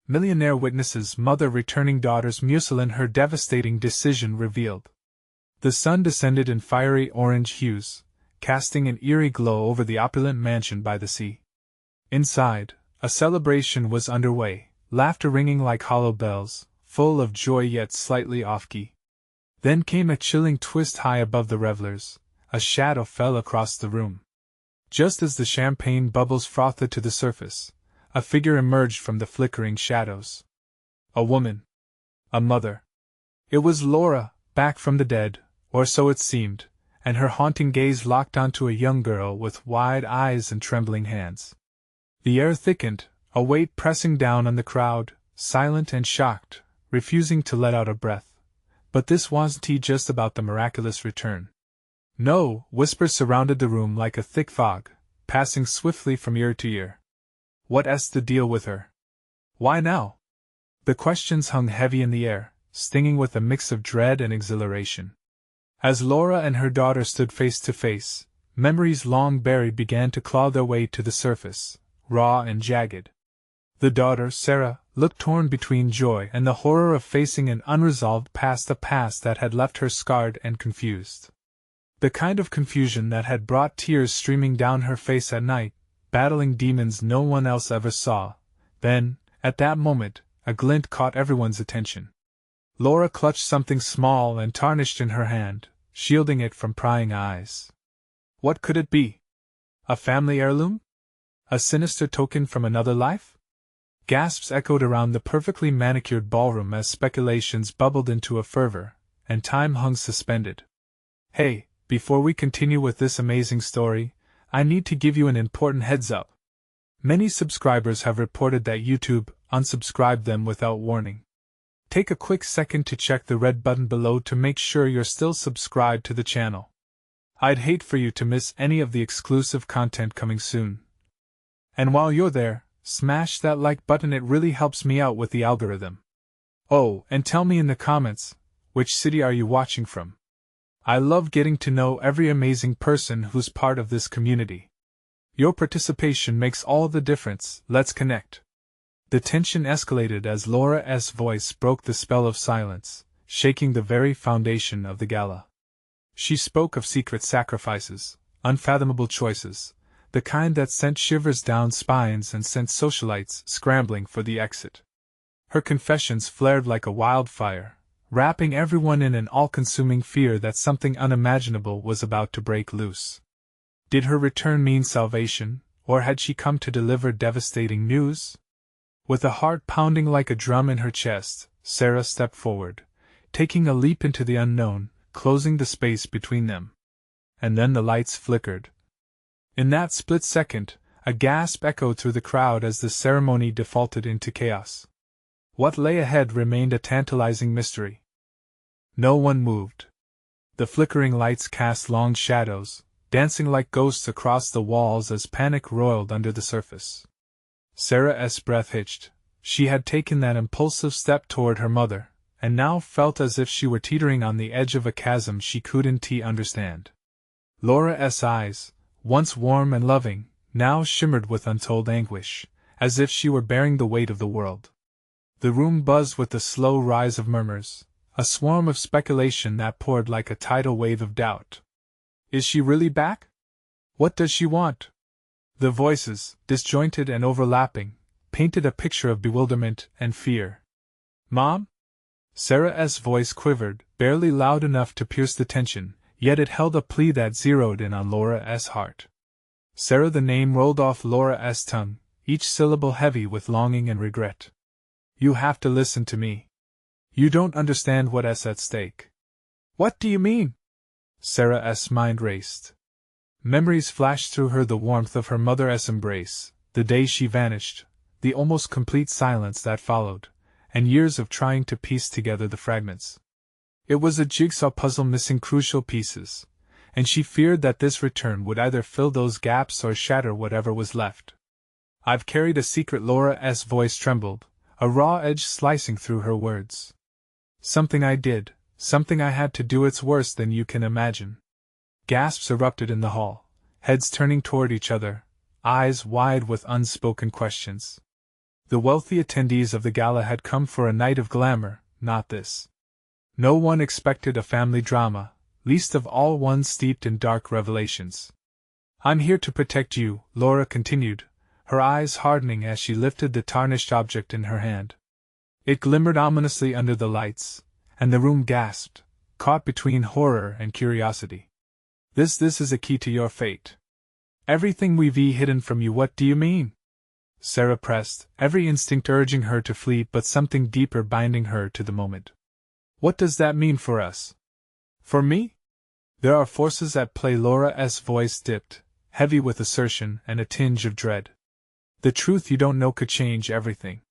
Millionaire witnesses mother returning daughter's Mucilon, her devastating decision revealed. The sun descended in fiery orange hues, casting an eerie glow over the opulent mansion by the sea. Inside, a celebration was underway, laughter ringing like hollow bells, full of joy yet slightly off-key. Then came a chilling twist high above the revelers. A shadow fell across the room. Just as the champagne bubbles frothed to the surface, a figure emerged from the flickering shadows. A woman. A mother. It was Laura, back from the dead, or so it seemed, and her haunting gaze locked onto a young girl with wide eyes and trembling hands. The air thickened, a weight pressing down on the crowd, silent and shocked, refusing to let out a breath. But this wasn't just about the miraculous return. No, whispers surrounded the room like a thick fog, passing swiftly from ear to ear. What's the deal with her? Why now? The questions hung heavy in the air, stinging with a mix of dread and exhilaration. As Laura and her daughter stood face to face, memories long buried began to claw their way to the surface, raw and jagged. The daughter, Sarah, looked torn between joy and the horror of facing an unresolved past, a past that had left her scarred and confused. The kind of confusion that had brought tears streaming down her face at night, battling demons no one else ever saw. Then, at that moment, a glint caught everyone's attention. Laura clutched something small and tarnished in her hand, shielding it from prying eyes. What could it be? A family heirloom? A sinister token from another life? Gasps echoed around the perfectly manicured ballroom as speculations bubbled into a fervor, and time hung suspended. Hey, before we continue with this amazing story, I need to give you an important heads up. Many subscribers have reported that YouTube unsubscribed them without warning. Take a quick second to check the red button below to make sure you're still subscribed to the channel. I'd hate for you to miss any of the exclusive content coming soon. And while you're there, smash that like button, it really helps me out with the algorithm. Oh, and tell me in the comments, which city are you watching from? I love getting to know every amazing person who's part of this community. Your participation makes all the difference. Let's connect. The tension escalated as Laura's voice broke the spell of silence, shaking the very foundation of the gala. She spoke of secret sacrifices, unfathomable choices, the kind that sent shivers down spines and sent socialites scrambling for the exit. Her confessions flared like a wildfire, wrapping everyone in an all-consuming fear that something unimaginable was about to break loose. Did her return mean salvation, or had she come to deliver devastating news? With a heart pounding like a drum in her chest, Sarah stepped forward, taking a leap into the unknown, closing the space between them. And then the lights flickered. In that split second, a gasp echoed through the crowd as the ceremony defaulted into chaos. What lay ahead remained a tantalizing mystery. No one moved. The flickering lights cast long shadows, dancing like ghosts across the walls as panic roiled under the surface. Sarah's breath hitched. She had taken that impulsive step toward her mother, and now felt as if she were teetering on the edge of a chasm she couldn't understand. Laura's eyes, once warm and loving, now shimmered with untold anguish, as if she were bearing the weight of the world. The room buzzed with the slow rise of murmurs, a swarm of speculation that poured like a tidal wave of doubt. Is she really back? What does she want? The voices, disjointed and overlapping, painted a picture of bewilderment and fear. Mom? Sarah's voice quivered, barely loud enough to pierce the tension, yet it held a plea that zeroed in on Laura's heart. Sarah, the name rolled off Laura's tongue, each syllable heavy with longing and regret. You have to listen to me. You don't understand what's at stake. What do you mean? Sarah's mind raced. Memories flashed through her, the warmth of her mother's embrace, the day she vanished, the almost complete silence that followed, and years of trying to piece together the fragments. It was a jigsaw puzzle missing crucial pieces, and she feared that this return would either fill those gaps or shatter whatever was left. I've carried a secret. Laura's voice trembled, a raw edge slicing through her words. Something I did, something I had to do. It's worse than you can imagine. Gasps erupted in the hall, heads turning toward each other, eyes wide with unspoken questions. The wealthy attendees of the gala had come for a night of glamour, not this. No one expected a family drama, least of all one steeped in dark revelations. "I'm here to protect you," Laura continued, her eyes hardening as she lifted the tarnished object in her hand. It glimmered ominously under the lights, and the room gasped, caught between horror and curiosity. This is a key to your fate. Everything we've hidden from you." "What do you mean?" Sarah pressed, every instinct urging her to flee but something deeper binding her to the moment. "What does that mean for us?" "For me? There are forces at play." Laura's voice dipped, heavy with assertion and a tinge of dread. "The truth you don't know could change everything.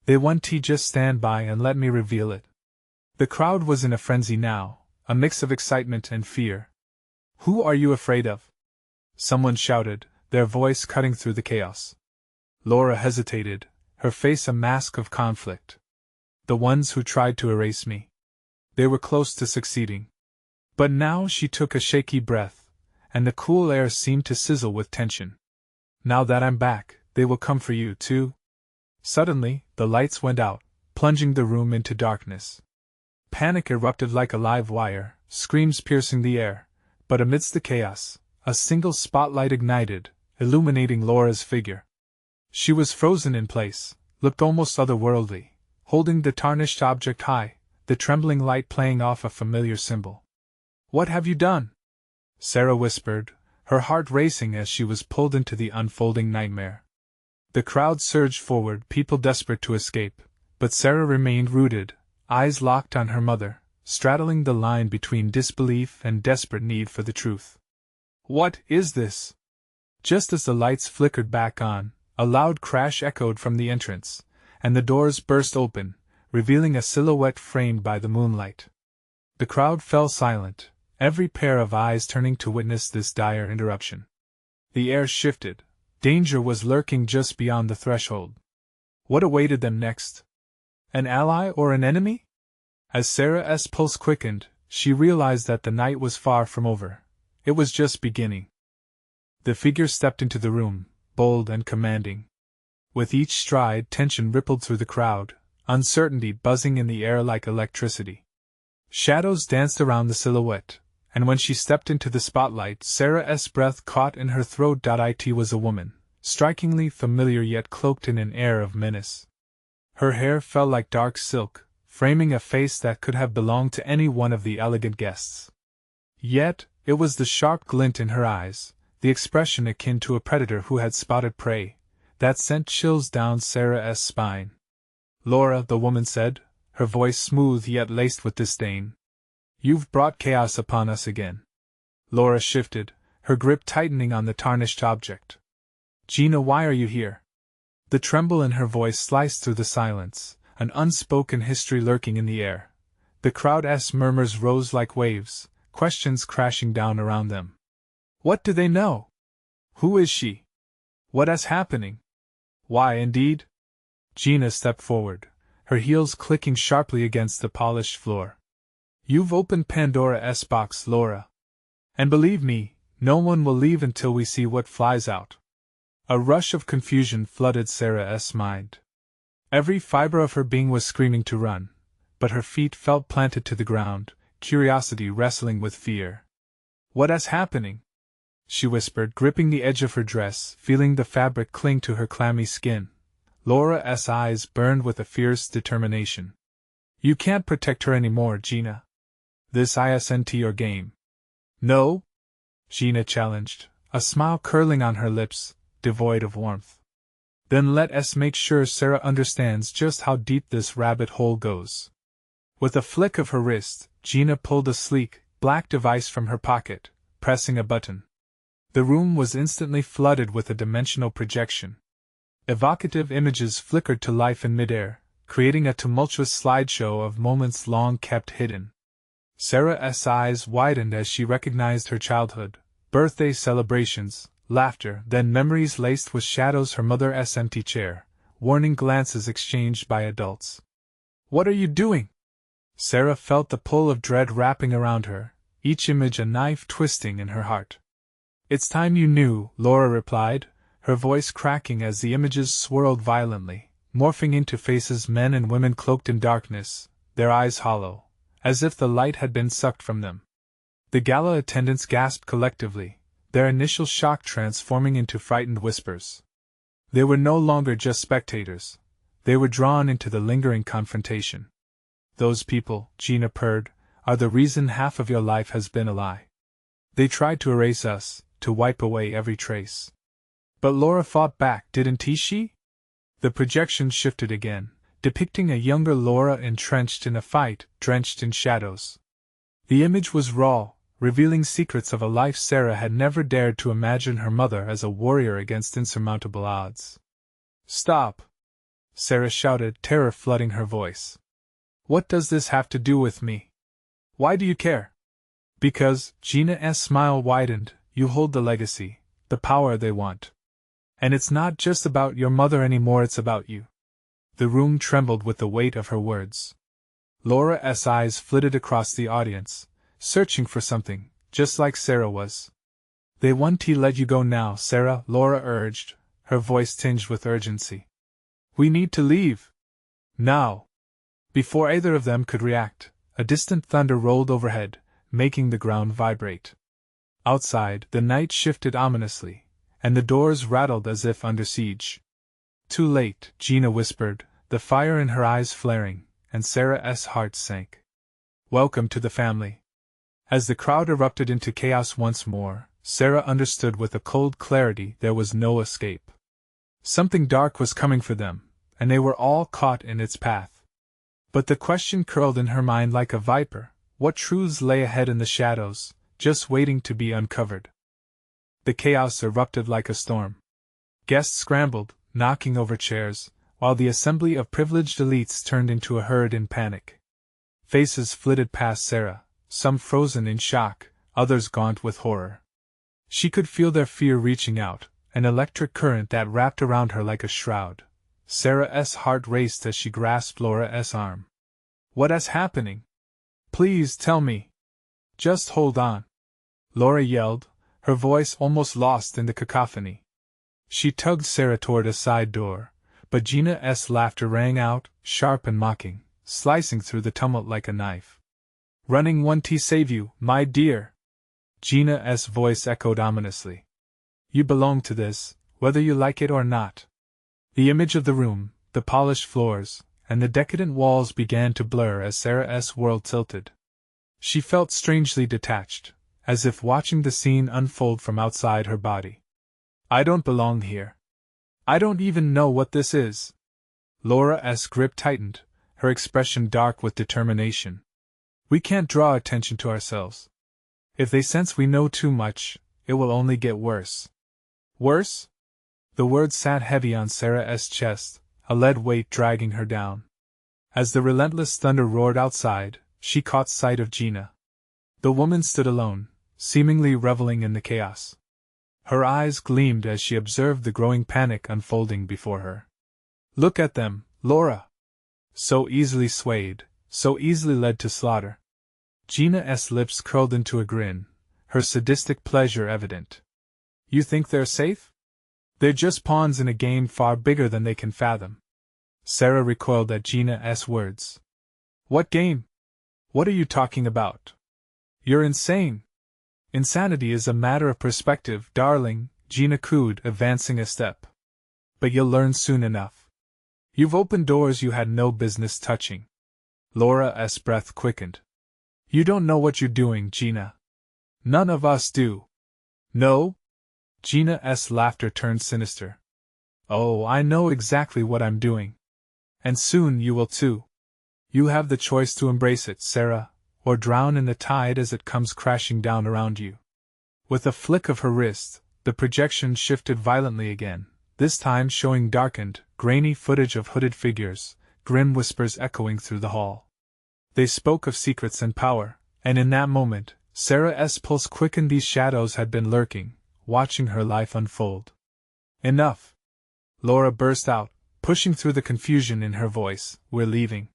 They want to just stand by and let me reveal it." The crowd was in a frenzy now, a mix of excitement and fear. "Who are you afraid of?" someone shouted, their voice cutting through the chaos. Laura hesitated, her face a mask of conflict. "The ones who tried to erase me. They were close to succeeding." But now she took a shaky breath, and the cool air seemed to sizzle with tension. "Now that I'm back, they will come for you, too." Suddenly, the lights went out, plunging the room into darkness. Panic erupted like a live wire, screams piercing the air, but amidst the chaos, a single spotlight ignited, illuminating Laura's figure. She was frozen in place, looked almost otherworldly, holding the tarnished object high, the trembling light playing off a familiar symbol. "What have you done?" Sarah whispered, her heart racing as she was pulled into the unfolding nightmare. The crowd surged forward, people desperate to escape, but Sarah remained rooted, eyes locked on her mother, straddling the line between disbelief and desperate need for the truth. "What is this?" Just as the lights flickered back on, a loud crash echoed from the entrance, and the doors burst open, revealing a silhouette framed by the moonlight. The crowd fell silent, every pair of eyes turning to witness this dire interruption. The air shifted. Danger was lurking just beyond the threshold. What awaited them next? An ally or an enemy? As Sarah's pulse quickened, she realized that the night was far from over. It was just beginning. The figure stepped into the room, bold and commanding. With each stride, tension rippled through the crowd, uncertainty buzzing in the air like electricity. Shadows danced around the silhouette, and when she stepped into the spotlight, Sarah's breath caught in her throat. It was a woman, strikingly familiar yet cloaked in an air of menace. Her hair fell like dark silk, framing a face that could have belonged to any one of the elegant guests. Yet, it was the sharp glint in her eyes, the expression akin to a predator who had spotted prey, that sent chills down Sarah's spine. "Laura," the woman said, her voice smooth yet laced with disdain. "You've brought chaos upon us again." Laura shifted, her grip tightening on the tarnished object. "Gina, why are you here?" The tremble in her voice sliced through the silence, an unspoken history lurking in the air. The crowd's murmurs rose like waves, questions crashing down around them. What do they know? Who is she? What is happening? Why, indeed? Gina stepped forward, her heels clicking sharply against the polished floor. "You've opened Pandora's box, Laura. And believe me, no one will leave until we see what flies out." A rush of confusion flooded Sarah's mind. Every fiber of her being was screaming to run, but her feet felt planted to the ground, curiosity wrestling with fear. "What is happening?" she whispered, gripping the edge of her dress, feeling the fabric cling to her clammy skin. Laura's eyes burned with a fierce determination. "You can't protect her anymore, Gina. This isn't your game." "No?" Gina challenged, a smile curling on her lips, devoid of warmth. "Then let us make sure Sarah understands just how deep this rabbit hole goes." With a flick of her wrist, Gina pulled a sleek, black device from her pocket, pressing a button. The room was instantly flooded with a dimensional projection. Evocative images flickered to life in midair, creating a tumultuous slideshow of moments long kept hidden. Sarah's eyes widened as she recognized her childhood, birthday celebrations, laughter, then memories laced with shadows, her mother's empty chair, warning glances exchanged by adults. "What are you doing?" Sarah felt the pull of dread wrapping around her, each image a knife twisting in her heart. "It's time you knew," Laura replied, her voice cracking as the images swirled violently, morphing into faces, men and women cloaked in darkness, their eyes hollow, as if the light had been sucked from them. The gala attendants gasped collectively, their initial shock transforming into frightened whispers. They were no longer just spectators. They were drawn into the lingering confrontation. "Those people," Gina purred, "are the reason half of your life has been a lie. They tried to erase us, to wipe away every trace." But Laura fought back, didn't she? The projection shifted again, depicting a younger Laura entrenched in a fight, drenched in shadows. The image was raw, revealing secrets of a life Sarah had never dared to imagine, her mother as a warrior against insurmountable odds. "Stop!" Sarah shouted, terror flooding her voice. "What does this have to do with me? Why do you care?" "Because," Gina's smile widened, "you hold the legacy, the power they want. And it's not just about your mother anymore, it's about you." The room trembled with the weight of her words. Laura's eyes flitted across the audience, searching for something, just like Sarah was. "They won't let you go now, Sarah," Laura urged, her voice tinged with urgency. "We need to leave. Now." Before either of them could react, a distant thunder rolled overhead, making the ground vibrate. Outside, the night shifted ominously, and the doors rattled as if under siege. "Too late," Gina whispered, the fire in her eyes flaring, and Sarah's heart sank. "Welcome to the family." As the crowd erupted into chaos once more, Sarah understood with a cold clarity there was no escape. Something dark was coming for them, and they were all caught in its path. But the question curled in her mind like a viper: what truths lay ahead in the shadows, just waiting to be uncovered? The chaos erupted like a storm. Guests scrambled, knocking over chairs, while the assembly of privileged elites turned into a herd in panic. Faces flitted past Sarah, some frozen in shock, others gaunt with horror. She could feel their fear reaching out, an electric current that wrapped around her like a shroud. Sarah's heart raced as she grasped Laura's arm. "What is happening? Please tell me." "Just hold on," Laura yelled, her voice almost lost in the cacophony. She tugged Sarah toward a side door, but Gina's laughter rang out, sharp and mocking, slicing through the tumult like a knife. "Running won't save you, my dear." Gina's voice echoed ominously. "You belong to this, whether you like it or not." The image of the room, the polished floors, and the decadent walls began to blur as Sarah's world tilted. She felt strangely detached, as if watching the scene unfold from outside her body. "I don't belong here. I don't even know what this is." Laura's grip tightened, her expression dark with determination. "We can't draw attention to ourselves. If they sense we know too much, it will only get worse." "Worse?" The words sat heavy on Sarah's chest, a lead weight dragging her down. As the relentless thunder roared outside, she caught sight of Gina. The woman stood alone, seemingly reveling in the chaos. Her eyes gleamed as she observed the growing panic unfolding before her. "Look at them, Laura! So easily swayed, so easily led to slaughter." Gina's lips curled into a grin, her sadistic pleasure evident. "You think they're safe? They're just pawns in a game far bigger than they can fathom." Sarah recoiled at Gina's words. "What game? What are you talking about? You're insane." "Insanity is a matter of perspective, darling," Gina cooed, advancing a step. "But you'll learn soon enough. You've opened doors you had no business touching." Laura's breath quickened. "You don't know what you're doing, Gina. None of us do." "No?" Gina's laughter turned sinister. "Oh, I know exactly what I'm doing. And soon you will too. You have the choice to embrace it, Sarah, or drown in the tide as it comes crashing down around you." With a flick of her wrist, the projection shifted violently again, this time showing darkened, grainy footage of hooded figures, grim whispers echoing through the hall. They spoke of secrets and power, and in that moment, Sarah's pulse quickened. These shadows had been lurking, watching her life unfold. "Enough!" Laura burst out, pushing through the confusion in her voice. "We're leaving."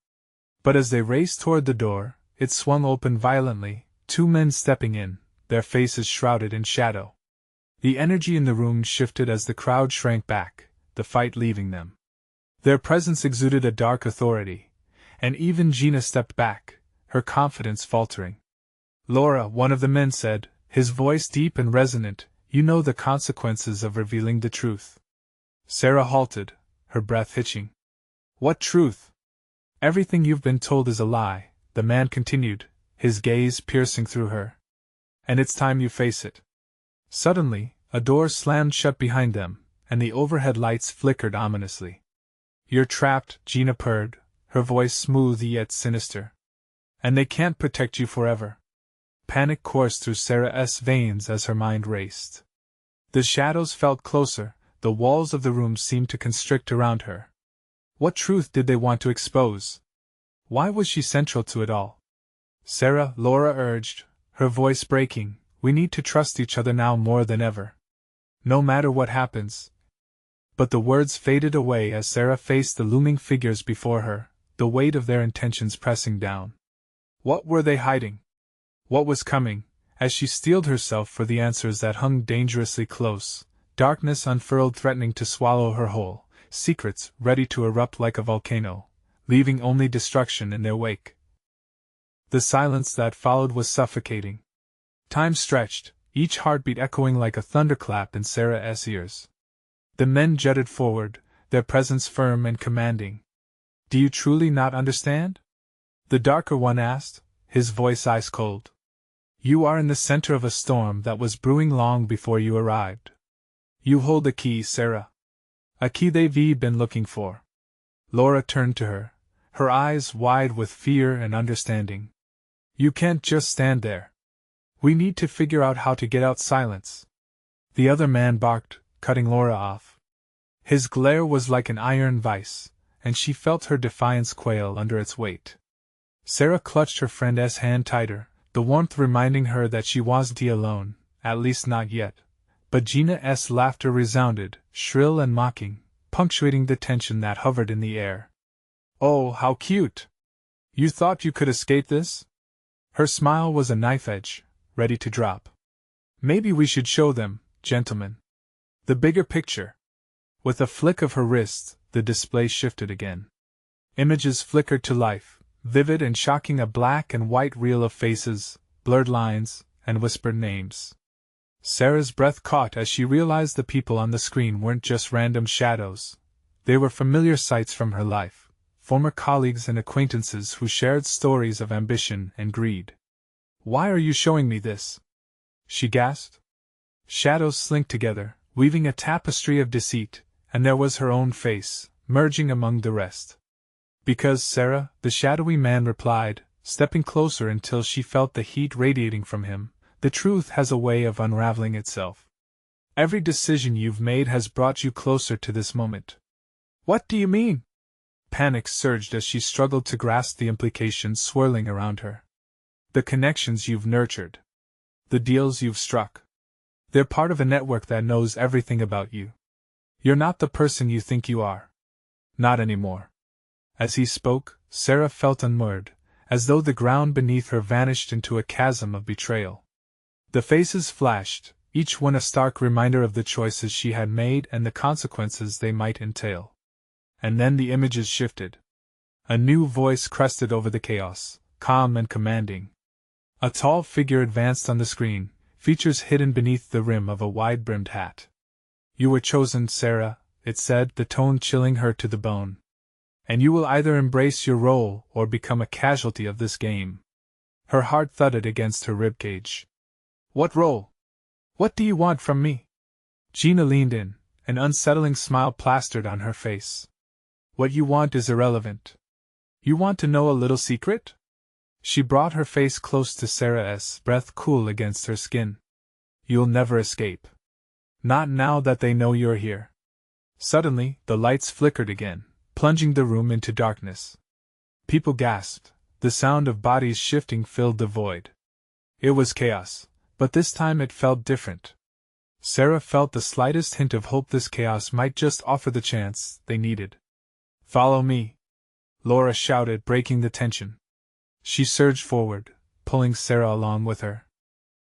But as they raced toward the door, it swung open violently, two men stepping in, their faces shrouded in shadow. The energy in the room shifted as the crowd shrank back, the fight leaving them. Their presence exuded a dark authority, and even Gina stepped back, her confidence faltering. "Laura," one of the men said, his voice deep and resonant, "you know the consequences of revealing the truth." Sarah halted, her breath hitching. "What truth?" "Everything you've been told is a lie," the man continued, his gaze piercing through her. "And it's time you face it." Suddenly, a door slammed shut behind them, and the overhead lights flickered ominously. "You're trapped," Gina purred, her voice smooth yet sinister. "And they can't protect you forever." Panic coursed through Sarah's veins as her mind raced. The shadows felt closer, the walls of the room seemed to constrict around her. What truth did they want to expose? Why was she central to it all? "Sarah," Laura urged, her voice breaking, "we need to trust each other now more than ever. No matter what happens." But the words faded away as Sarah faced the looming figures before her, the weight of their intentions pressing down. What were they hiding? What was coming? As she steeled herself for the answers that hung dangerously close, darkness unfurled, threatening to swallow her whole, secrets ready to erupt like a volcano, leaving only destruction in their wake. The silence that followed was suffocating. Time stretched, each heartbeat echoing like a thunderclap in Sarah's ears. The men jutted forward, their presence firm and commanding. "Do you truly not understand?" the darker one asked, his voice ice cold. "You are in the center of a storm that was brewing long before you arrived. You hold a key, Sarah. A key they've been looking for." Laura turned to her, her eyes wide with fear and understanding. "You can't just stand there. We need to figure out how to get out." "Silence!" the other man barked, cutting Laura off. His glare was like an iron vice, and she felt her defiance quail under its weight. Sarah clutched her friend's hand tighter, the warmth reminding her that she wasn't alone, at least not yet. But Gina's laughter resounded, shrill and mocking, punctuating the tension that hovered in the air. "Oh, how cute! You thought you could escape this?" Her smile was a knife edge, ready to drop. "Maybe we should show them, gentlemen. The bigger picture." With a flick of her wrist, the display shifted again. Images flickered to life, vivid and shocking, a black and white reel of faces, blurred lines, and whispered names. Sarah's breath caught as she realized the people on the screen weren't just random shadows. They were familiar sights from her life, former colleagues and acquaintances who shared stories of ambition and greed. "Why are you showing me this?" she gasped. Shadows slinked together, weaving a tapestry of deceit, and there was her own face, merging among the rest. "Because, Sarah," the shadowy man replied, stepping closer until she felt the heat radiating from him, "the truth has a way of unraveling itself. Every decision you've made has brought you closer to this moment." "What do you mean?" Panic surged as she struggled to grasp the implications swirling around her. "The connections you've nurtured. The deals you've struck. They're part of a network that knows everything about you. You're not the person you think you are. Not anymore." As he spoke, Sarah felt unmoored, as though the ground beneath her vanished into a chasm of betrayal. The faces flashed, each one a stark reminder of the choices she had made and the consequences they might entail. And then the images shifted. A new voice crested over the chaos, calm and commanding. A tall figure advanced on the screen, features hidden beneath the rim of a wide-brimmed hat. "You were chosen, Sarah," it said, the tone chilling her to the bone. "And you will either embrace your role or become a casualty of this game." Her heart thudded against her ribcage. "What role? What do you want from me?" Gina leaned in, an unsettling smile plastered on her face. "What you want is irrelevant. You want to know a little secret?" She brought her face close to Sarah's, breath cool against her skin. "You'll never escape. Not now that they know you're here." Suddenly, the lights flickered again, plunging the room into darkness. People gasped, the sound of bodies shifting filled the void. It was chaos, but this time it felt different. Sarah felt the slightest hint of hope this chaos might just offer the chance they needed. "Follow me!" Laura shouted, breaking the tension. She surged forward, pulling Sarah along with her.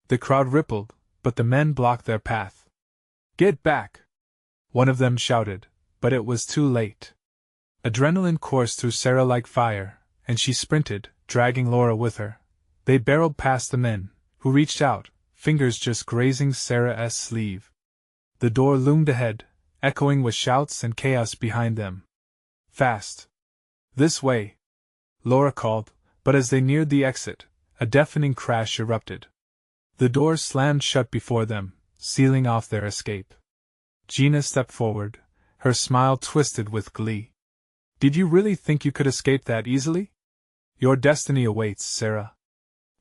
The crowd rippled, but the men blocked their path. "Get back!" one of them shouted, but it was too late. Adrenaline coursed through Sarah like fire, and she sprinted, dragging Laura with her. They barreled past the men, who reached out, fingers just grazing Sarah's sleeve. The door loomed ahead, echoing with shouts and chaos behind them. Fast! This way! Laura called, but as they neared the exit, a deafening crash erupted. The doors slammed shut before them, sealing off their escape. Gina stepped forward, her smile twisted with glee. Did you really think you could escape that easily? Your destiny awaits, Sarah.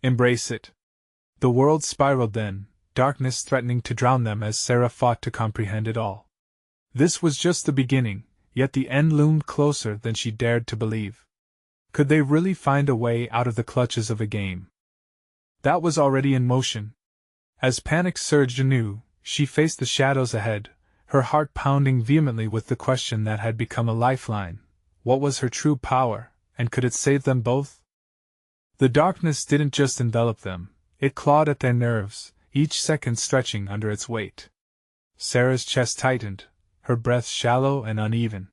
Embrace it. The world spiraled then, darkness threatening to drown them as Sarah fought to comprehend it all. This was just the beginning, yet the end loomed closer than she dared to believe. Could they really find a way out of the clutches of a game that was already in motion? As panic surged anew, she faced the shadows ahead, her heart pounding vehemently with the question that had become a lifeline. What was her true power, and could it save them both? The darkness didn't just envelop them, it clawed at their nerves, each second stretching under its weight. Sarah's chest tightened, her breath shallow and uneven.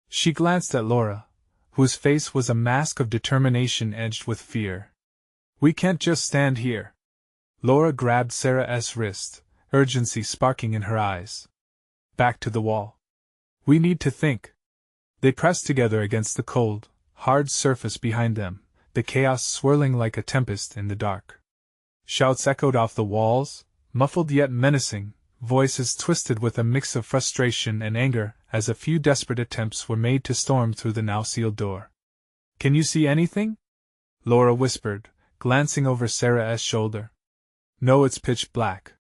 She glanced at Laura, whose face was a mask of determination edged with fear. We can't just stand here. Laura grabbed Sarah's wrist, urgency sparking in her eyes. Back to the wall. We need to think. They pressed together against the cold, hard surface behind them, the chaos swirling like a tempest in the dark. Shouts echoed off the walls, muffled yet menacing, voices twisted with a mix of frustration and anger as a few desperate attempts were made to storm through the now sealed door. Can you see anything? Laura whispered, glancing over Sarah's shoulder. No, it's pitch black.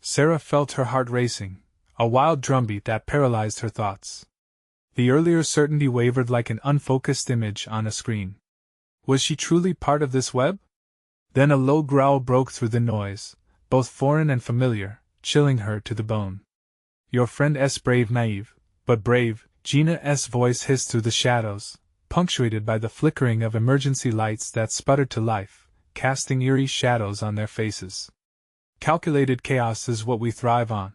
Sarah felt her heart racing, a wild drumbeat that paralyzed her thoughts. The earlier certainty wavered like an unfocused image on a screen. Was she truly part of this web? Then a low growl broke through the noise, both foreign and familiar, chilling her to the bone. Your friend's brave, naive, but brave, Gina's voice hissed through the shadows, punctuated by the flickering of emergency lights that sputtered to life, casting eerie shadows on their faces. Calculated chaos is what we thrive on.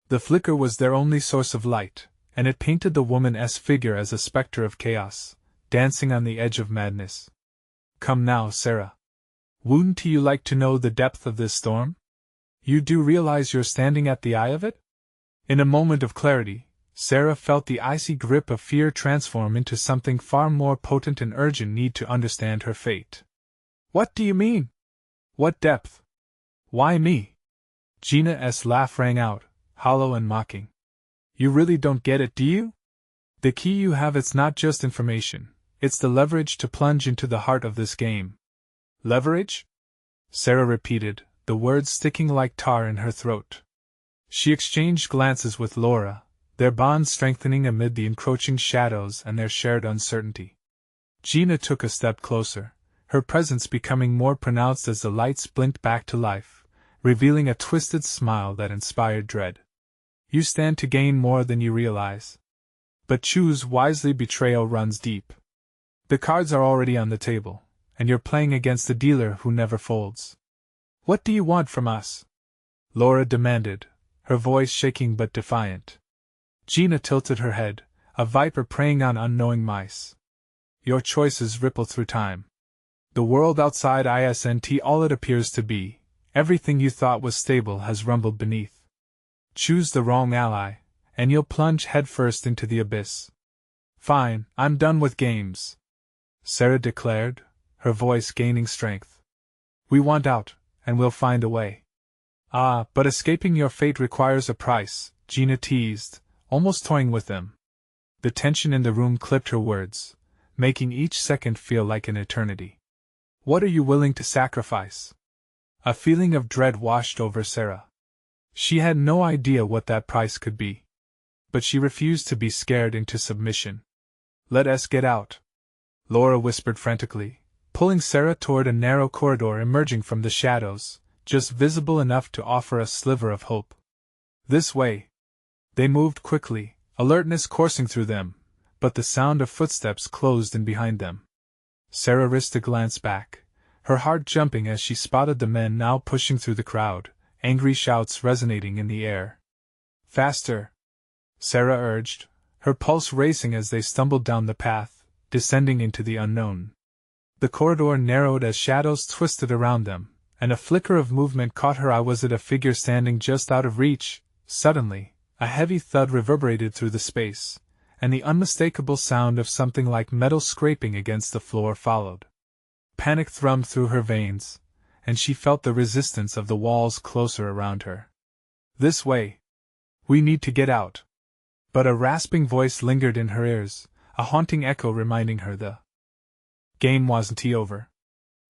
The flicker was their only source of light, and it painted the woman's figure as a specter of chaos, dancing on the edge of madness. Come now, Sarah. Wouldn't you like to know the depth of this storm? You do realize you're standing at the eye of it? In a moment of clarity, Sarah felt the icy grip of fear transform into something far more potent and urgent need to understand her fate. What do you mean? What depth? Why me? Gina's laugh rang out, hollow and mocking. You really don't get it, do you? The key you have is not just information, it's the leverage to plunge into the heart of this game. Leverage? Sarah repeated, the words sticking like tar in her throat. She exchanged glances with Laura, their bond strengthening amid the encroaching shadows and their shared uncertainty. Gina took a step closer, her presence becoming more pronounced as the lights blinked back to life, revealing a twisted smile that inspired dread. You stand to gain more than you realize. But choose wisely, betrayal runs deep. The cards are already on the table, and you're playing against a dealer who never folds. What do you want from us? Laura demanded, her voice shaking but defiant. Gina tilted her head, a viper preying on unknowing mice. Your choices ripple through time. The world outside isn't all it appears to be, everything you thought was stable has rumbled beneath. Choose the wrong ally, and you'll plunge headfirst into the abyss. Fine, I'm done with games, Sarah declared, her voice gaining strength. We want out, and we'll find a way. Ah, but escaping your fate requires a price, Gina teased, almost toying with them. The tension in the room clipped her words, making each second feel like an eternity. What are you willing to sacrifice? A feeling of dread washed over Sarah. She had no idea what that price could be. But she refused to be scared into submission. Let us get out, Laura whispered frantically, pulling Sarah toward a narrow corridor emerging from the shadows, just visible enough to offer a sliver of hope. This way. They moved quickly, alertness coursing through them, but the sound of footsteps closed in behind them. Sarah risked a glance back, her heart jumping as she spotted the men now pushing through the crowd, angry shouts resonating in the air. Faster! Sarah urged, her pulse racing as they stumbled down the path, descending into the unknown. The corridor narrowed as shadows twisted around them, and a flicker of movement caught her eye. Was it a figure standing just out of reach? Suddenly, a heavy thud reverberated through the space, and the unmistakable sound of something like metal scraping against the floor followed. Panic thrummed through her veins, and she felt the resistance of the walls closer around her. "This way! We need to get out!" But a rasping voice lingered in her ears, a haunting echo reminding her the game wasn't over.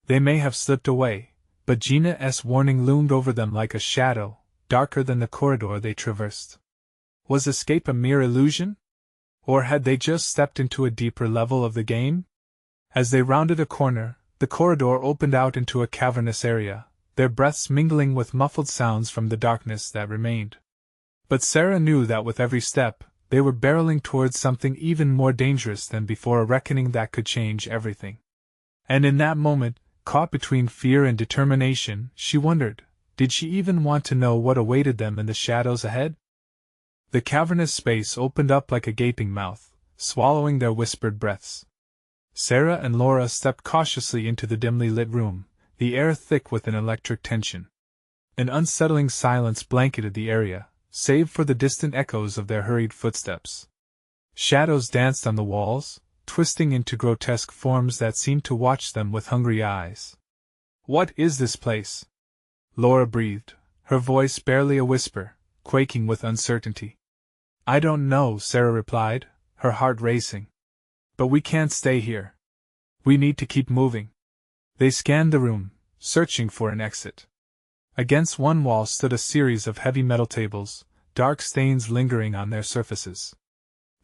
They may have slipped away, but Gina's warning loomed over them like a shadow, darker than the corridor they traversed. Was escape a mere illusion? Or had they just stepped into a deeper level of the game? As they rounded a corner, the corridor opened out into a cavernous area, their breaths mingling with muffled sounds from the darkness that remained. But Sarah knew that with every step, they were barreling towards something even more dangerous than before, a reckoning that could change everything. And in that moment, caught between fear and determination, she wondered, did she even want to know what awaited them in the shadows ahead? The cavernous space opened up like a gaping mouth, swallowing their whispered breaths. Sarah and Laura stepped cautiously into the dimly lit room, the air thick with an electric tension. An unsettling silence blanketed the area, save for the distant echoes of their hurried footsteps. Shadows danced on the walls, twisting into grotesque forms that seemed to watch them with hungry eyes. "What is this place?" Laura breathed, her voice barely a whisper, quaking with uncertainty. "I don't know," Sarah replied, her heart racing. "But we can't stay here. We need to keep moving." They scanned the room, searching for an exit. Against one wall stood a series of heavy metal tables, dark stains lingering on their surfaces.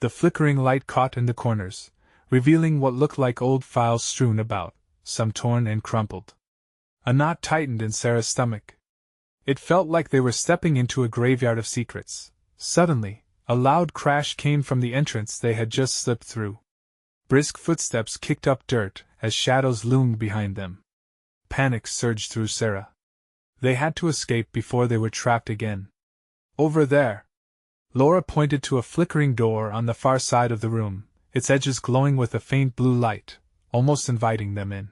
The flickering light caught in the corners, revealing what looked like old files strewn about, some torn and crumpled. A knot tightened in Sarah's stomach. It felt like they were stepping into a graveyard of secrets. Suddenly, a loud crash came from the entrance they had just slipped through. Brisk footsteps kicked up dirt as shadows loomed behind them. Panic surged through Sarah. They had to escape before they were trapped again. "Over there!" Laura pointed to a flickering door on the far side of the room, its edges glowing with a faint blue light, almost inviting them in.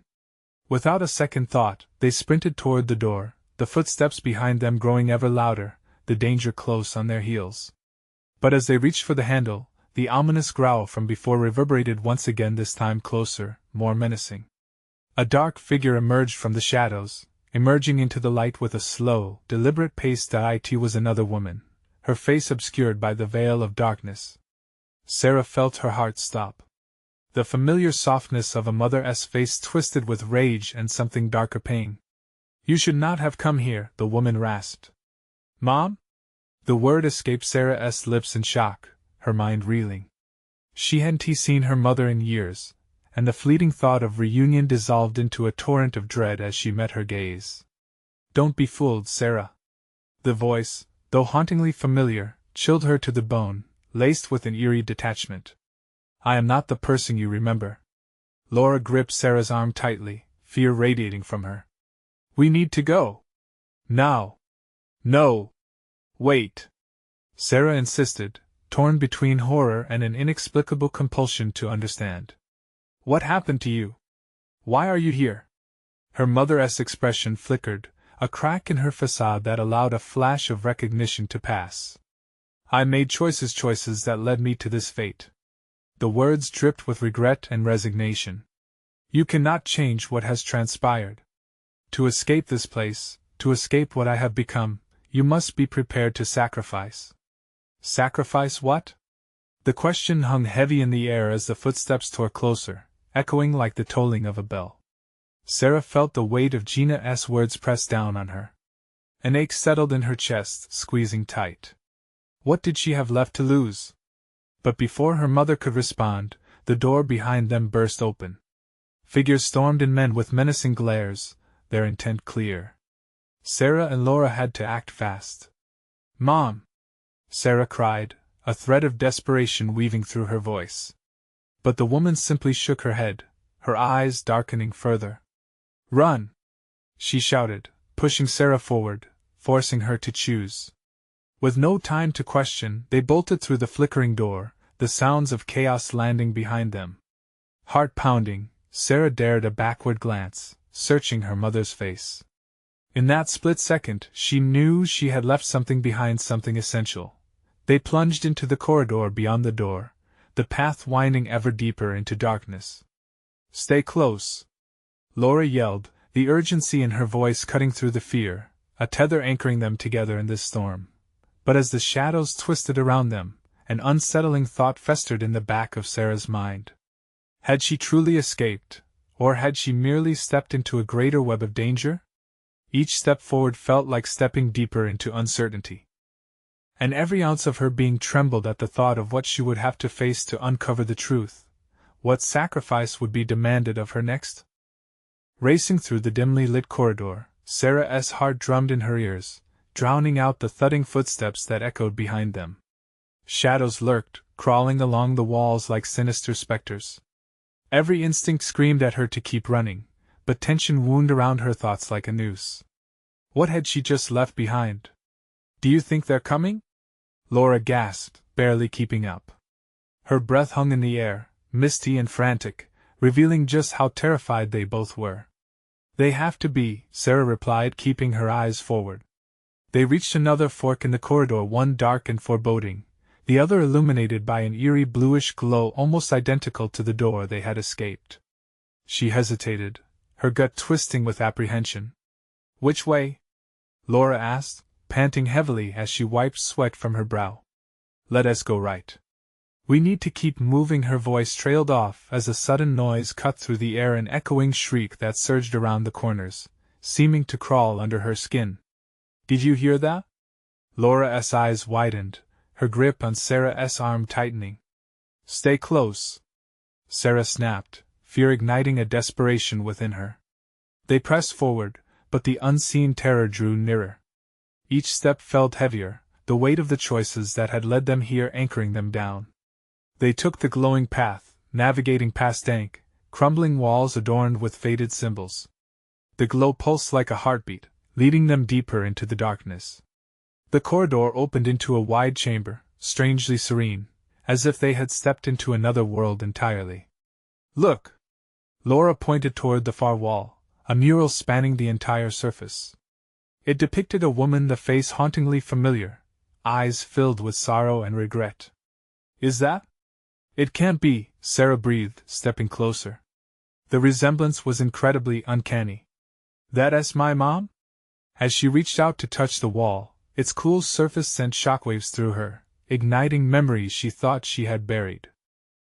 Without a second thought, they sprinted toward the door, the footsteps behind them growing ever louder, the danger close on their heels. But as they reached for the handle, the ominous growl from before reverberated once again, this time closer, more menacing. A dark figure emerged from the shadows, emerging into the light with a slow, deliberate pace. It was another woman, her face obscured by the veil of darkness. Sarah felt her heart stop. The familiar softness of a mother's face twisted with rage and something darker pain. "You should not have come here," the woman rasped. "Mom?" The word escaped Sarah's lips in shock, her mind reeling. She hadn't seen her mother in years, and the fleeting thought of reunion dissolved into a torrent of dread as she met her gaze. "Don't be fooled, Sarah." The voice, though hauntingly familiar, chilled her to the bone, laced with an eerie detachment. "I am not the person you remember." Laura gripped Sarah's arm tightly, fear radiating from her. "We need to go. Now." "No. Wait," Sarah insisted, torn between horror and an inexplicable compulsion to understand. "What happened to you? Why are you here?" Her mother's expression flickered, a crack in her facade that allowed a flash of recognition to pass. "I made choices that led me to this fate." The words dripped with regret and resignation. "You cannot change what has transpired. To escape this place, to escape what I have become, you must be prepared to sacrifice." Sacrifice what? The question hung heavy in the air as the footsteps tore closer, echoing like the tolling of a bell. Sarah felt the weight of Gina's words press down on her. An ache settled in her chest, squeezing tight. What did she have left to lose? But before her mother could respond, the door behind them burst open. Figures stormed in, men with menacing glares, their intent clear. Sarah and Laura had to act fast. "Mom!" Sarah cried, a thread of desperation weaving through her voice. But the woman simply shook her head, her eyes darkening further. "Run!" she shouted, pushing Sarah forward, forcing her to choose. With no time to question, they bolted through the flickering door, the sounds of chaos landing behind them. Heart pounding, Sarah dared a backward glance, searching her mother's face. In that split second, she knew she had left something behind, something essential. They plunged into the corridor beyond the door, the path winding ever deeper into darkness. "Stay close!" Laura yelled, the urgency in her voice cutting through the fear, a tether anchoring them together in this storm. But as the shadows twisted around them, an unsettling thought festered in the back of Sarah's mind. Had she truly escaped, or had she merely stepped into a greater web of danger? Each step forward felt like stepping deeper into uncertainty. And every ounce of her being trembled at the thought of what she would have to face to uncover the truth, what sacrifice would be demanded of her next. Racing through the dimly lit corridor, Sarah's heart drummed in her ears, drowning out the thudding footsteps that echoed behind them. Shadows lurked, crawling along the walls like sinister specters. Every instinct screamed at her to keep running, but tension wound around her thoughts like a noose. What had she just left behind? "Do you think they're coming?" Laura gasped, barely keeping up. Her breath hung in the air, misty and frantic, revealing just how terrified they both were. "They have to be," Sarah replied, keeping her eyes forward. They reached another fork in the corridor, one dark and foreboding, the other illuminated by an eerie bluish glow almost identical to the door they had escaped. She hesitated, her gut twisting with apprehension. "Which way?" Laura asked, panting heavily as she wiped sweat from her brow. "Let us go right. We need to keep moving." Her voice trailed off as a sudden noise cut through the air, an echoing shriek that surged around the corners, seeming to crawl under her skin. "Did you hear that?" Laura's eyes widened, her grip on Sarah's arm tightening. "Stay close," Sarah snapped, fear igniting a desperation within her. They pressed forward, but the unseen terror drew nearer. Each step felt heavier, the weight of the choices that had led them here anchoring them down. They took the glowing path, navigating past dank, crumbling walls adorned with faded symbols. The glow pulsed like a heartbeat, leading them deeper into the darkness. The corridor opened into a wide chamber, strangely serene, as if they had stepped into another world entirely. "Look!" Laura pointed toward the far wall, a mural spanning the entire surface. It depicted a woman, the face hauntingly familiar, eyes filled with sorrow and regret. "Is that?" "It can't be," Sarah breathed, stepping closer. The resemblance was incredibly uncanny. "That's my mom?" As she reached out to touch the wall, its cool surface sent shockwaves through her, igniting memories she thought she had buried.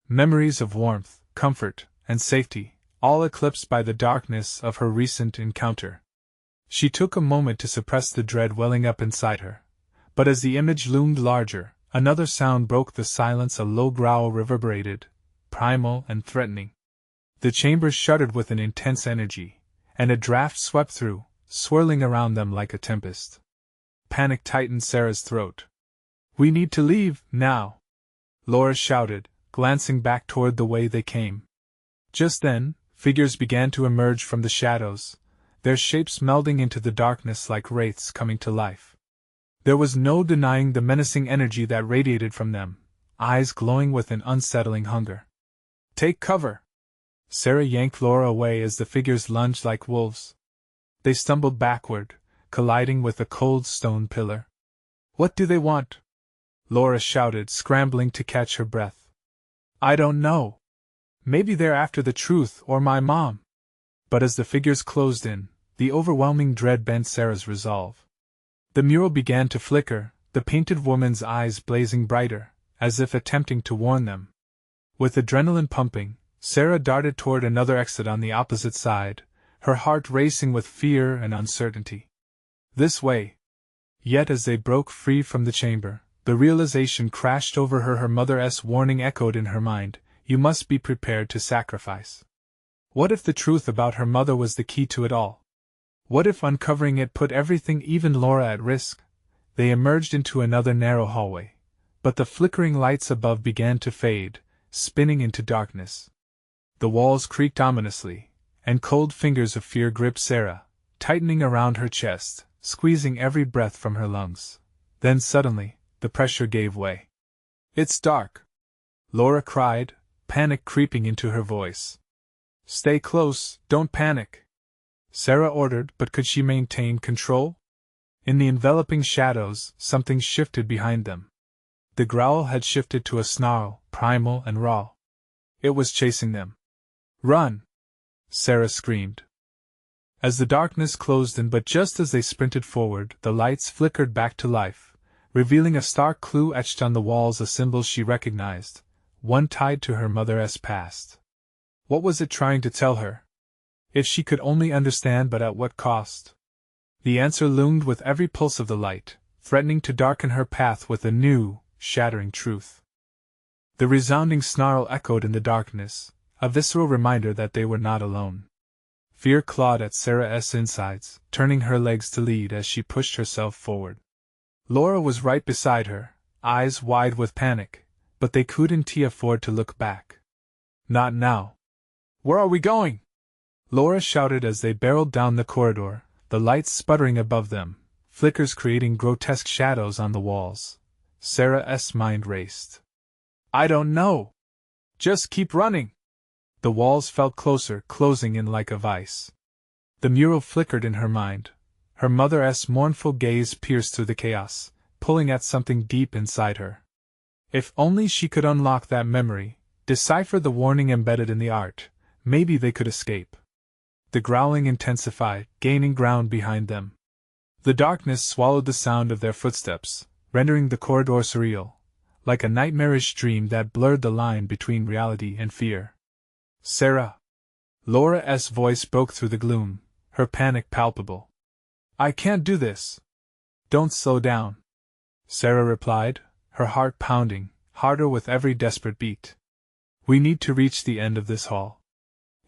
Memories of warmth, comfort, and safety, all eclipsed by the darkness of her recent encounter. She took a moment to suppress the dread welling up inside her, but as the image loomed larger, another sound broke the silence. A low growl reverberated, primal and threatening. The chamber shuddered with an intense energy, and a draft swept through, swirling around them like a tempest. Panic tightened Sarah's throat. "We need to leave, now!" Laura shouted, glancing back toward the way they came. Just then, figures began to emerge from the shadows, their shapes melding into the darkness like wraiths coming to life. There was no denying the menacing energy that radiated from them, eyes glowing with an unsettling hunger. "Take cover!" Sarah yanked Laura away as the figures lunged like wolves. They stumbled backward, colliding with a cold stone pillar. "What do they want?" Laura shouted, scrambling to catch her breath. "I don't know. Maybe they're after the truth or my mom." But as the figures closed in, the overwhelming dread bent Sarah's resolve. The mural began to flicker, the painted woman's eyes blazing brighter, as if attempting to warn them. With adrenaline pumping, Sarah darted toward another exit on the opposite side, her heart racing with fear and uncertainty. This way! Yet as they broke free from the chamber, the realization crashed over her. Her mother's warning echoed in her mind, "You must be prepared to sacrifice." What if the truth about her mother was the key to it all? What if uncovering it put everything, even Laura, at risk? They emerged into another narrow hallway, but the flickering lights above began to fade, spinning into darkness. The walls creaked ominously, and cold fingers of fear gripped Sarah, tightening around her chest, squeezing every breath from her lungs. Then suddenly, the pressure gave way. "It's dark!" Laura cried, panic creeping into her voice. Stay close, don't panic, Sarah ordered, but could she maintain control? In the enveloping shadows, something shifted behind them. The growl had shifted to a snarl, primal and raw. It was chasing them. Run! Sarah screamed. As the darkness closed in, but just as they sprinted forward, the lights flickered back to life, revealing a stark clue etched on the walls, a symbol she recognized, one tied to her mother's past. What was it trying to tell her? If she could only understand, but at what cost? The answer loomed with every pulse of the light, threatening to darken her path with a new, shattering truth. The resounding snarl echoed in the darkness, a visceral reminder that they were not alone. Fear clawed at Sarah's insides, turning her legs to lead as she pushed herself forward. Laura was right beside her, eyes wide with panic, but they couldn't afford to look back. Not now. Where are we going? Laura shouted as they barreled down the corridor, the lights sputtering above them, flickers creating grotesque shadows on the walls. Sarah's mind raced. I don't know. Just keep running. The walls felt closer, closing in like a vice. The mural flickered in her mind. Her mother's mournful gaze pierced through the chaos, pulling at something deep inside her. If only she could unlock that memory, decipher the warning embedded in the art, maybe they could escape. The growling intensified, gaining ground behind them. The darkness swallowed the sound of their footsteps, rendering the corridor surreal, like a nightmarish dream that blurred the line between reality and fear. Sarah! Laura's voice broke through the gloom, her panic palpable. I can't do this. Don't slow down, Sarah replied, her heart pounding, harder with every desperate beat. We need to reach the end of this hall.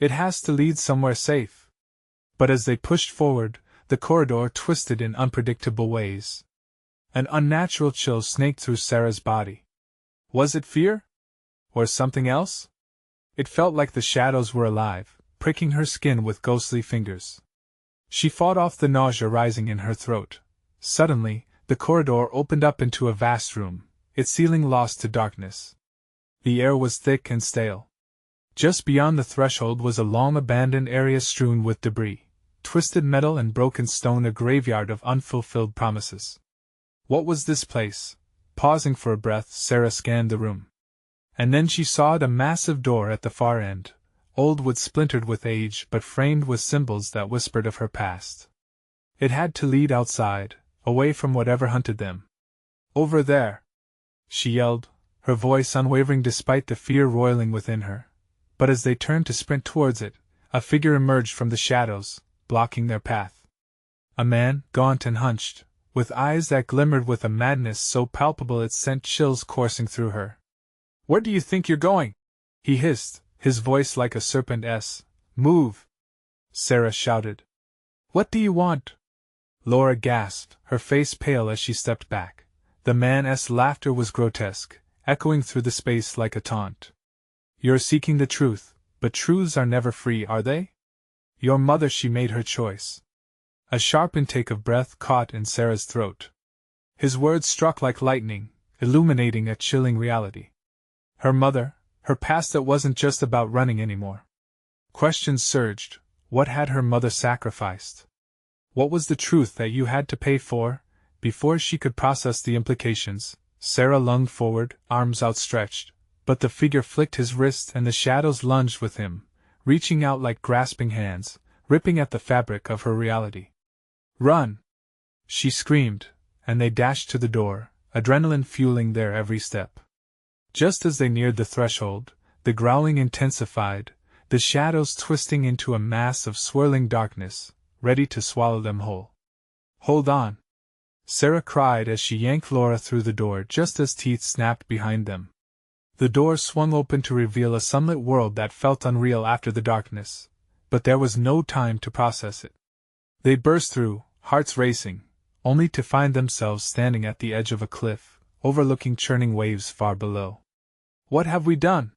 It has to lead somewhere safe. But as they pushed forward, the corridor twisted in unpredictable ways. An unnatural chill snaked through Sarah's body. Was it fear? Or something else? It felt like the shadows were alive, pricking her skin with ghostly fingers. She fought off the nausea rising in her throat. Suddenly, the corridor opened up into a vast room, its ceiling lost to darkness. The air was thick and stale. Just beyond the threshold was a long-abandoned area strewn with debris, twisted metal and broken stone, a graveyard of unfulfilled promises. What was this place? Pausing for a breath, Sarah scanned the room. And then she saw a massive door at the far end, old wood splintered with age but framed with symbols that whispered of her past. It had to lead outside, away from whatever hunted them. Over there! She yelled, her voice unwavering despite the fear roiling within her. But as they turned to sprint towards it, a figure emerged from the shadows, blocking their path. A man, gaunt and hunched, with eyes that glimmered with a madness so palpable it sent chills coursing through her. Where do you think you're going? He hissed, his voice like a serpent's. Move! Sarah shouted. What do you want? Laura gasped, her face pale as she stepped back. The man's laughter was grotesque, echoing through the space like a taunt. You're seeking the truth, but truths are never free, are they? Your mother, she made her choice. A sharp intake of breath caught in Sarah's throat. His words struck like lightning, illuminating a chilling reality. Her mother, her past that wasn't just about running anymore. Questions surged. What had her mother sacrificed? What was the truth that you had to pay for? Before she could process the implications, Sarah lunged forward, arms outstretched, but the figure flicked his wrist and the shadows lunged with him, reaching out like grasping hands, ripping at the fabric of her reality. Run! She screamed, and they dashed to the door, adrenaline fueling their every step. Just as they neared the threshold, the growling intensified, the shadows twisting into a mass of swirling darkness, ready to swallow them whole. Hold on! Sarah cried as she yanked Laura through the door just as teeth snapped behind them. The door swung open to reveal a sunlit world that felt unreal after the darkness, but there was no time to process it. They burst through, hearts racing, only to find themselves standing at the edge of a cliff, overlooking churning waves far below. What have we done?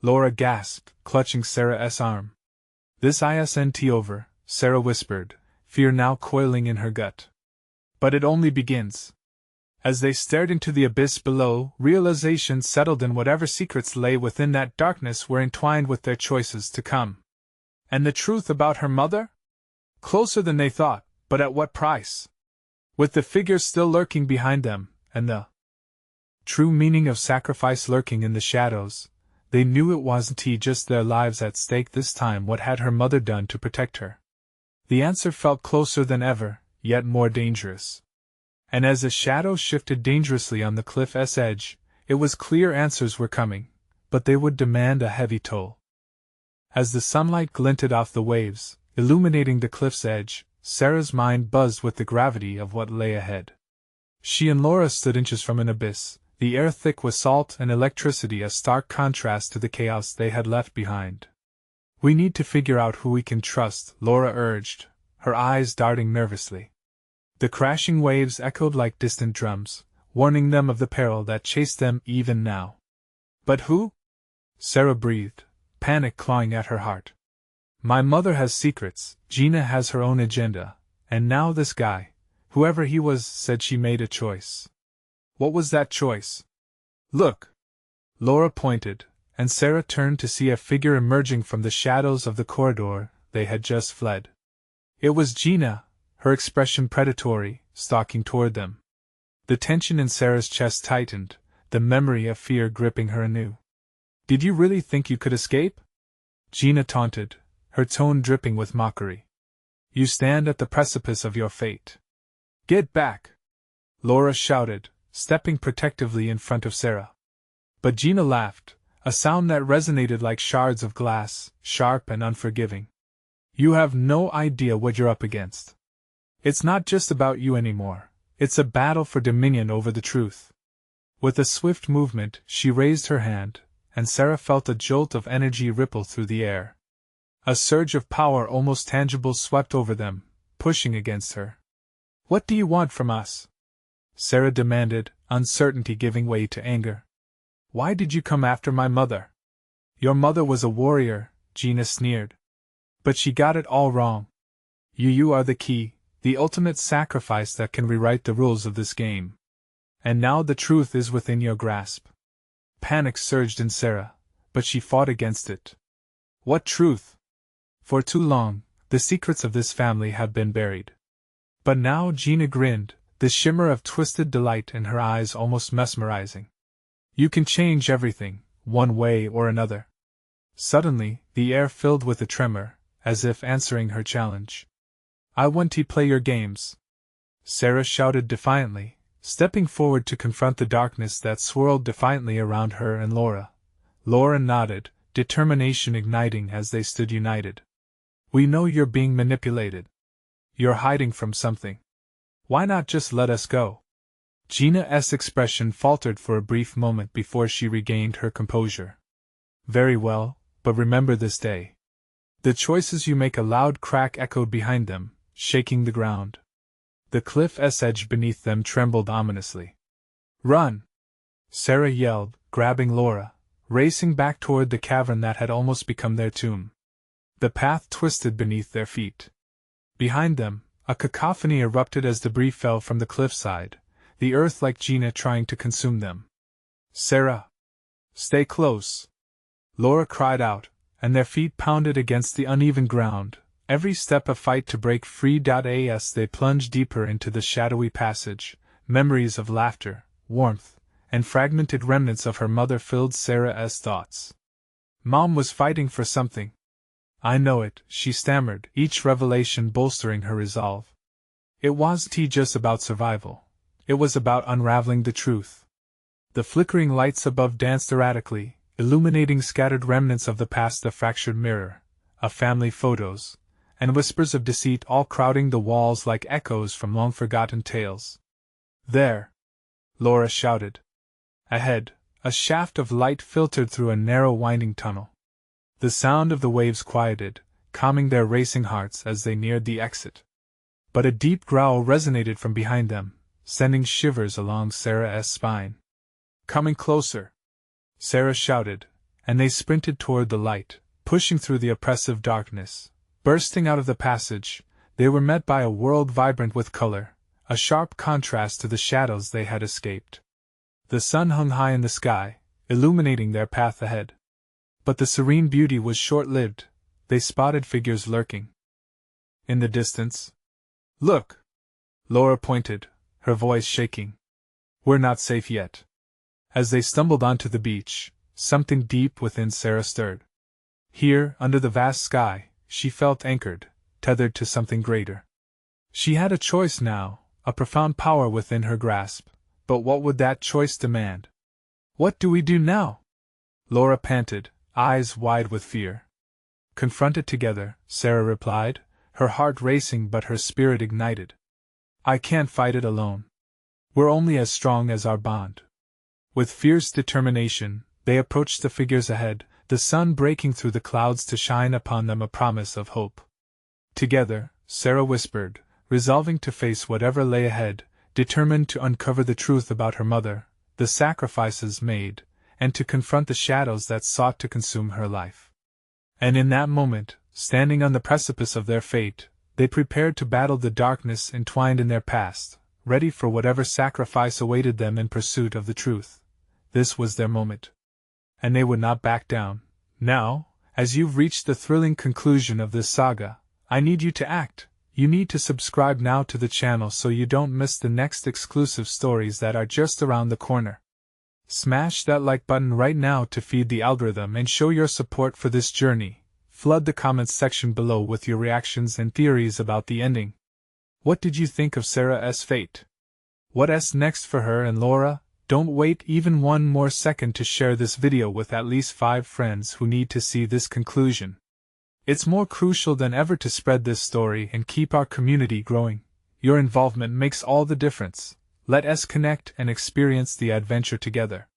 Laura gasped, clutching Sarah's arm. This isn't over, Sarah whispered, fear now coiling in her gut. But it only begins. As they stared into the abyss below, realization settled in whatever secrets lay within that darkness were entwined with their choices to come. And the truth about her mother? Closer than they thought, but at what price? With the figures still lurking behind them, and the true meaning of sacrifice lurking in the shadows, they knew it wasn't just their lives at stake this time. What had her mother done to protect her? The answer felt closer than ever, yet more dangerous. And as the shadows shifted dangerously on the cliff's edge, it was clear answers were coming, but they would demand a heavy toll. As the sunlight glinted off the waves, illuminating the cliff's edge, Sarah's mind buzzed with the gravity of what lay ahead. She and Laura stood inches from an abyss, the air thick with salt and electricity, a stark contrast to the chaos they had left behind. "We need to figure out who we can trust," Laura urged, her eyes darting nervously. The crashing waves echoed like distant drums, warning them of the peril that chased them even now. "But who?" Sarah breathed, panic clawing at her heart. "My mother has secrets, Gina has her own agenda, and now this guy, whoever he was," said she made a choice. "What was that choice?" "Look!" Laura pointed, and Sarah turned to see a figure emerging from the shadows of the corridor they had just fled. It was Gina, her expression predatory, stalking toward them. The tension in Sarah's chest tightened, the memory of fear gripping her anew. "Did you really think you could escape?" Gina taunted, her tone dripping with mockery. "You stand at the precipice of your fate. Get back!" Laura shouted, stepping protectively in front of Sarah. But Gina laughed, a sound that resonated like shards of glass, sharp and unforgiving. "You have no idea what you're up against. It's not just about you anymore, it's a battle for dominion over the truth." With a swift movement, she raised her hand, and Sarah felt a jolt of energy ripple through the air. A surge of power almost tangible swept over them, pushing against her. "What do you want from us?" Sarah demanded, uncertainty giving way to anger. "Why did you come after my mother?" "Your mother was a warrior," Gina sneered. "But she got it all wrong. You are the key, the ultimate sacrifice that can rewrite the rules of this game. And now the truth is within your grasp." Panic surged in Sarah, but she fought against it. "What truth?" For too long, the secrets of this family had been buried. But now Gina grinned, the shimmer of twisted delight in her eyes almost mesmerizing. "You can change everything, one way or another." Suddenly, the air filled with a tremor, as if answering her challenge. "I want to play your games," Sarah shouted defiantly, stepping forward to confront the darkness that swirled defiantly around her and Laura. Laura nodded, determination igniting as they stood united. "We know you're being manipulated. You're hiding from something. Why not just let us go?" Gina's expression faltered for a brief moment before she regained her composure. "Very well, but remember this day. The choices you make." A loud crack echoed behind them, shaking the ground. The cliff's edge beneath them trembled ominously. "Run!" Sarah yelled, grabbing Laura, racing back toward the cavern that had almost become their tomb. The path twisted beneath their feet. Behind them, a cacophony erupted as debris fell from the cliffside, the earth like Gina trying to consume them. "Sarah! Stay close!" Laura cried out, and their feet pounded against the uneven ground, every step a fight to break free. As they plunged deeper into the shadowy passage, memories of laughter, warmth, and fragmented remnants of her mother filled Sarah's thoughts. "Mom was fighting for something." "I know it," she stammered, each revelation bolstering her resolve. "It wasn't just about survival. It was about unraveling the truth." The flickering lights above danced erratically, illuminating scattered remnants of the past, a fractured mirror, a family photos, and whispers of deceit all crowding the walls like echoes from long-forgotten tales. "There!" Laura shouted. Ahead, a shaft of light filtered through a narrow winding tunnel. The sound of the waves quieted, calming their racing hearts as they neared the exit. But a deep growl resonated from behind them, sending shivers along Sarah's spine. "Coming closer!" Sarah shouted, and they sprinted toward the light, pushing through the oppressive darkness. Bursting out of the passage, they were met by a world vibrant with color, a sharp contrast to the shadows they had escaped. The sun hung high in the sky, illuminating their path ahead. But the serene beauty was short-lived. They spotted figures lurking in the distance. "Look!" Laura pointed, her voice shaking. "We're not safe yet." As they stumbled onto the beach, something deep within Sarah stirred. Here, under the vast sky, she felt anchored, tethered to something greater. She had a choice now, a profound power within her grasp, but what would that choice demand? "What do we do now?" Laura panted, eyes wide with fear. "Confront it together," Sarah replied, her heart racing but her spirit ignited. "I can't fight it alone. We're only as strong as our bond." With fierce determination, they approached the figures ahead, the sun breaking through the clouds to shine upon them a promise of hope. Together, Sarah whispered, resolving to face whatever lay ahead, determined to uncover the truth about her mother, the sacrifices made, and to confront the shadows that sought to consume her life. And in that moment, standing on the precipice of their fate, they prepared to battle the darkness entwined in their past, ready for whatever sacrifice awaited them in pursuit of the truth. This was their moment. And they would not back down. Now, as you've reached the thrilling conclusion of this saga, I need you to act. You need to subscribe now to the channel so you don't miss the next exclusive stories that are just around the corner. Smash that like button right now to feed the algorithm and show your support for this journey. Flood the comments section below with your reactions and theories about the ending. What did you think of Sarah's fate? What's next for her and Laura? Don't wait even one more second to share this video with at least 5 friends who need to see this conclusion. It's more crucial than ever to spread this story and keep our community growing. Your involvement makes all the difference. Let us connect and experience the adventure together.